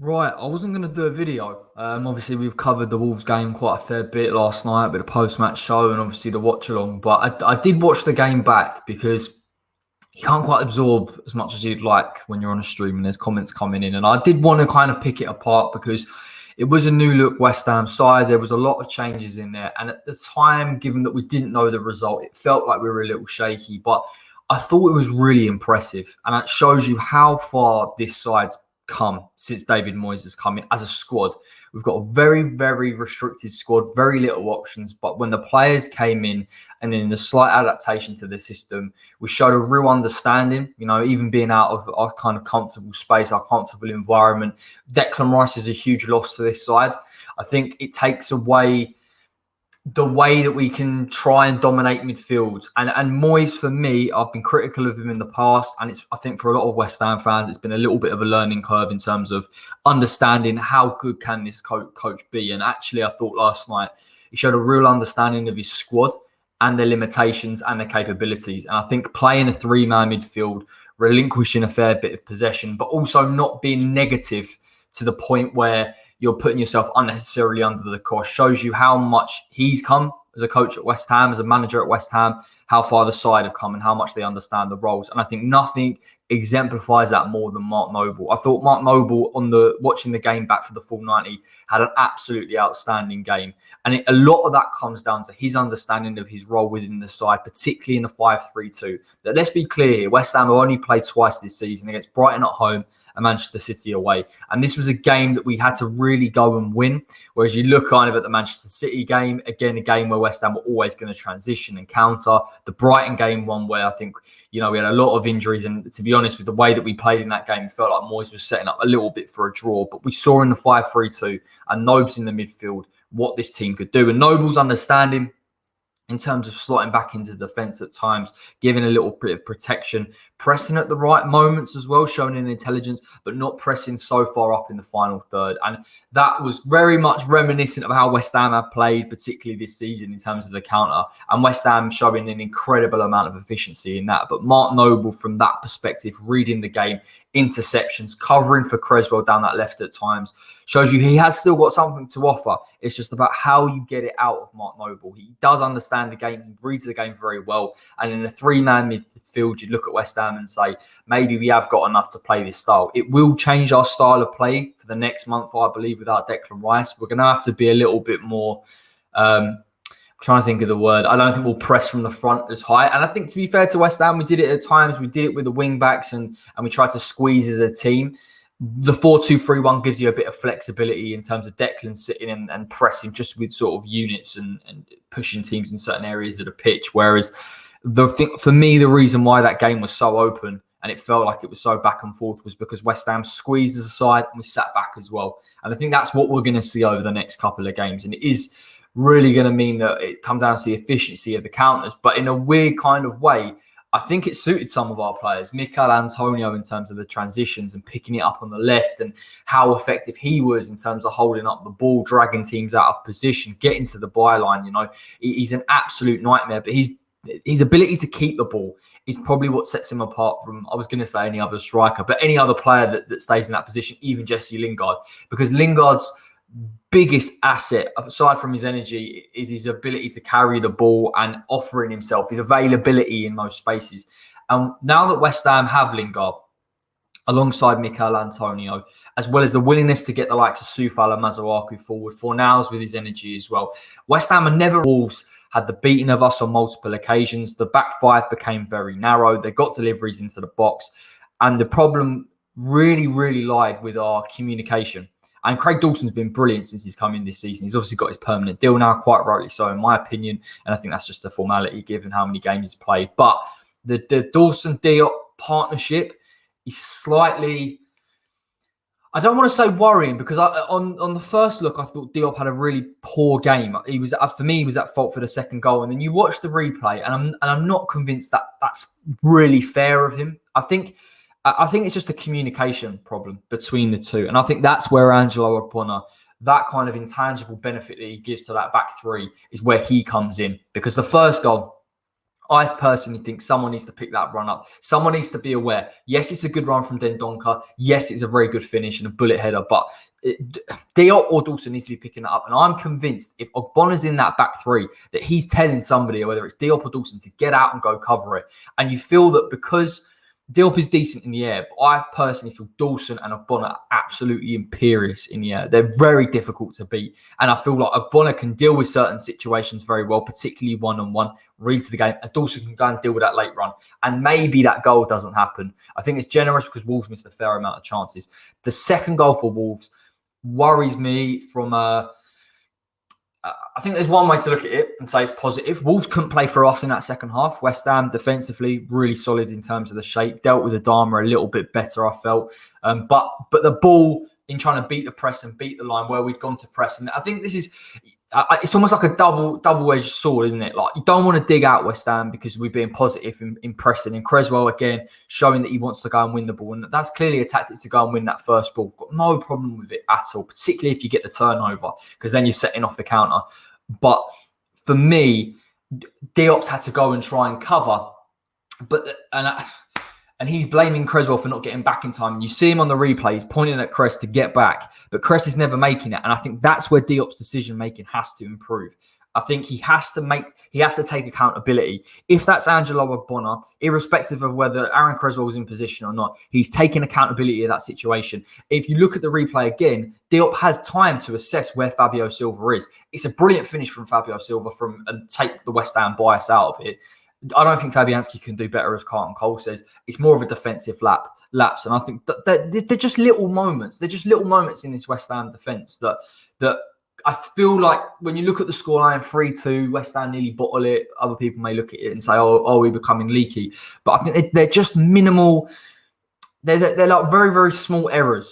Right, I wasn't going to do a video. Obviously, we've covered the Wolves game quite a fair bit last night with the post-match show and obviously the watch-along. But I did watch the game back because you can't quite absorb as much as you'd like when you're on a stream and there's comments coming in. And I did want to kind of pick it apart because it was a new look West Ham side. There was a lot of changes in there. And at the time, given that we didn't know the result, it felt like we were a little shaky. But I thought it was really impressive. And it shows you how far this side's come since David Moyes has come in as a squad. We've got a very, very restricted squad, very little options. But when the players came in and in the slight adaptation to the system, we showed a real understanding, even being out of our kind of comfortable space, our comfortable environment. Declan Rice is a huge loss for this side. I think it takes away the way that we can try and dominate midfield. And Moyes, for me, I've been critical of him in the past. And I think for a lot of West Ham fans, it's been a little bit of a learning curve in terms of understanding how good can this coach be. And actually, I thought last night he showed a real understanding of his squad and their limitations and their capabilities. And I think playing a three-man midfield, relinquishing a fair bit of possession, but also not being negative to the point where you're putting yourself unnecessarily under the cosh, shows you how much he's come as a coach at West Ham, as a manager at West Ham, how far the side have come and how much they understand the roles. And I think nothing exemplifies that more than Mark Noble. I thought Mark Noble, watching the game back for the full 90, had an absolutely outstanding game. And a lot of that comes down to his understanding of his role within the side, particularly in the 5-3-2. But let's be clear here, West Ham have only played twice this season, against Brighton at home and Manchester City away. And this was a game that we had to really go and win. Whereas you look kind of at the Manchester City game, again, a game where West Ham were always going to transition and counter. The Brighton game, one where I think, we had a lot of injuries. And to be honest, with the way that we played in that game, it felt like Moyes was setting up a little bit for a draw. But we saw in the 5-3-2 and Nobes in the midfield what this team could do. And Noble's understanding in terms of slotting back into defence at times, giving a little bit of protection, pressing at the right moments as well, showing an intelligence, but not pressing so far up in the final third. And that was very much reminiscent of how West Ham have played, particularly this season in terms of the counter. And West Ham showing an incredible amount of efficiency in that. But Mark Noble, from that perspective, reading the game, interceptions, covering for Creswell down that left at times, shows you he has still got something to offer. It's just about how you get it out of Mark Noble. He does understand the game. He reads the game very well. And in a three-man midfield, you'd look at West Ham and say, maybe we have got enough to play this style. It will change our style of play for the next month, I believe, without Declan Rice. We're going to have to be a little bit more... trying to think of the word. I don't think we'll press from the front as high. And I think, to be fair to West Ham, we did it at times. We did it with the wing backs and we tried to squeeze as a team. The 4-2-3-1 gives you a bit of flexibility in terms of Declan sitting and pressing just with sort of units and pushing teams in certain areas of the pitch. Whereas for me, the reason why that game was so open and it felt like it was so back and forth was because West Ham squeezed us aside and we sat back as well. And I think that's what we're going to see over the next couple of games. And it is really going to mean that it comes down to the efficiency of the counters. But in a weird kind of way, I think it suited some of our players. Mikel Antonio in terms of the transitions and picking it up on the left and how effective he was in terms of holding up the ball, dragging teams out of position, getting to the byline. He's an absolute nightmare. But his ability to keep the ball is probably what sets him apart from, I was going to say any other striker, but any other player that stays in that position, even Jesse Lingard. Because Lingard's biggest asset, aside from his energy, is his ability to carry the ball and offering himself, his availability in those spaces. And now that West Ham have Lingard, alongside Mikel Antonio, as well as the willingness to get the likes of Soufal and Masuaku forward, Fornals with his energy as well, West Ham and never Wolves had the beating of us on multiple occasions. The back five became very narrow. They got deliveries into the box. And the problem really, really lied with our communication. And Craig Dawson's been brilliant since he's come in this season. He's obviously got his permanent deal now, quite rightly so, in my opinion. And I think that's just a formality given how many games he's played. But the Dawson-Diop partnership is slightly... I don't want to say worrying because on the first look, I thought Diop had a really poor game. For me, he was at fault for the second goal. And then you watch the replay and I'm not convinced that that's really fair of him. I think it's just a communication problem between the two. And I think that's where Angelo Ogbonna, that kind of intangible benefit that he gives to that back three is where he comes in. Because the first goal, I personally think someone needs to pick that run up. Someone needs to be aware. Yes, it's a good run from Dendoncker. Yes, it's a very good finish and a bullet header, but Diop or Dawson needs to be picking that up. And I'm convinced if Ogbonna's in that back three, that he's telling somebody, whether it's Diop or Dawson, to get out and go cover it. And you feel that because Diop is decent in the air, but I personally feel Dawson and Ogbonna are absolutely imperious in the air. They're very difficult to beat. And I feel like Ogbonna can deal with certain situations very well, particularly one-on-one, reads the game, and Dawson can go and deal with that late run. And maybe that goal doesn't happen. I think it's generous because Wolves missed a fair amount of chances. The second goal for Wolves worries me from I think there's one way to look at it and say it's positive. Wolves couldn't play for us in that second half. West Ham defensively really solid in terms of the shape. Dealt with Adama a little bit better, I felt. But the ball in trying to beat the press and beat the line where we'd gone to press. And I think this is... it's almost like a double-edged sword, isn't it? Like, you don't want to dig out West Ham because we're being positive in pressing. And Creswell, again, showing that he wants to go and win the ball. And that's clearly a tactic to go and win that first ball. Got no problem with it at all, particularly if you get the turnover, because then you're setting off the counter. But for me, Diop's had to go and try and cover. And he's blaming Creswell for not getting back in time. You see him on the replays pointing at Cress to get back, but Cress is never making it. And I think that's where Diop's decision-making has to improve. I think he has to take accountability. If that's Angelo Ogbonna, irrespective of whether Aaron Creswell was in position or not, he's taking accountability of that situation. If you look at the replay again, Diop has time to assess where Fabio Silva is. It's a brilliant finish from Fabio Silva and take the West Ham bias out of it. I don't think Fabianski can do better, as Carlton Cole says. It's more of a defensive lapse. And I think that they're just little moments. They're just little moments in this West Ham defence that I feel like when you look at the scoreline 3-2, West Ham nearly bottle it. Other people may look at it and say, oh, we're becoming leaky. But I think they're just minimal. They're like very, very small errors